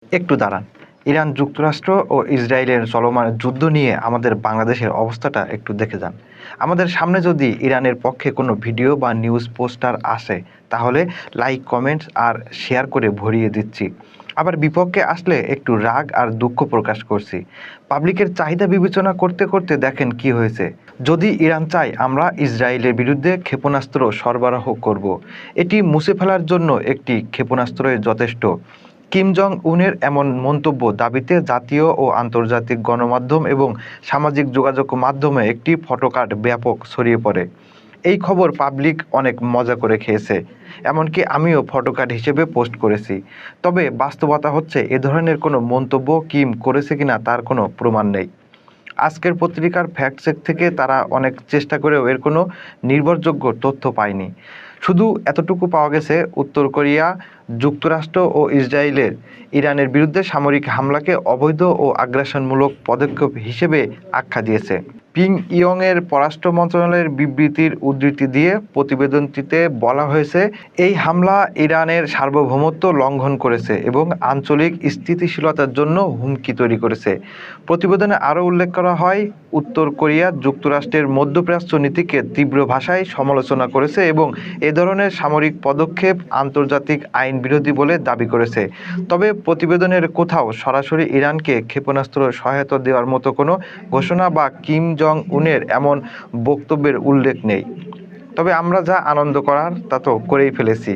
একটু দাঁড়ান। ইরান, যুক্তরাষ্ট্র ও ইসরায়েলের চলমান যুদ্ধ নিয়ে আমাদের বাংলাদেশের অবস্থাটা একটু দেখে যান। আমাদের সামনে যদি ইরানের পক্ষে কোনো ভিডিও বা নিউজ পোস্টার আসে, তাহলে লাইক, কমেন্টস আর শেয়ার করে ভরিয়ে দিচ্ছি। আবার বিপক্ষে আসলে একটু রাগ আর দুঃখ প্রকাশ করছি। পাবলিকের চাহিদা বিবেচনা করতে করতে দেখেন কি হয়েছে। যদি ইরান চায় আমরা ইসরায়েলের বিরুদ্ধে ক্ষেপণাস্ত্র সরবরাহ করব, এটি মুছে ফেলার জন্য একটি ক্ষেপণাস্ত্রই যথেষ্ট। কিম জং উনের এমন মন্তব্য দাবিতে জাতীয় ও আন্তর্জাতিক গণমাধ্যম এবং সামাজিক যোগাযোগ মাধ্যমে একটি ফটোকার্ড ব্যাপক ছড়িয়ে পড়ে। এই খবর পাবলিক অনেক মজা করে খেয়েছে, এমনকি আমিও ফটোকার্ড হিসেবে পোস্ট করেছি। তবে বাস্তবতা হচ্ছে, এ ধরনের কোনো মন্তব্য কিম করেছে কিনা তার কোনো প্রমাণ নেই। আজকের পত্রিকার ফ্যাক্ট চেক থেকে তারা অনেক চেষ্টা করেও এর কোনো নির্ভরযোগ্য তথ্য পায়নি। শুধু এতটুকু পাওয়া গেছে, উত্তর কোরিয়া, যুক্তরাষ্ট্র ও ইসরায়েলের ইরানের বিরুদ্ধে সামরিক হামলাকে অবৈধ ও আগ্রাসনমূলক পদক্ষেপ হিসেবে আখ্যা দিয়েছে। পিং ইয়ংয়ের পররাষ্ট্র মন্ত্রণালয়ের বিবৃতির উদ্ধৃতি দিয়ে প্রতিবেদনটিতে বলা হয়েছে, এই হামলা ইরানের সার্বভৌমত্ব লঙ্ঘন করেছে এবং আঞ্চলিক স্থিতিশীলতার জন্য হুমকি তৈরি করেছে। প্রতিবেদনে আরও উল্লেখ করা হয়, উত্তর কোরিয়া যুক্তরাষ্ট্রের মধ্যপ্রাচ্য নীতিকে তীব্র ভাষায় সমালোচনা করেছে এবং এ ধরনের সামরিক পদক্ষেপ আন্তর্জাতিক আইন বিরোধী বলে দাবি করেছে। তবে প্রতিবেদনের কোথাও সরাসরি ইরানকে ক্ষেপণাস্ত্র সহায়তা দেওয়ার মতো কোনো ঘোষণা বা কিম জং উনের এমন বক্তব্যের উল্লেখ নেই। তবে আমরা যা আনন্দ করার তা তো করেই ফেলেছি।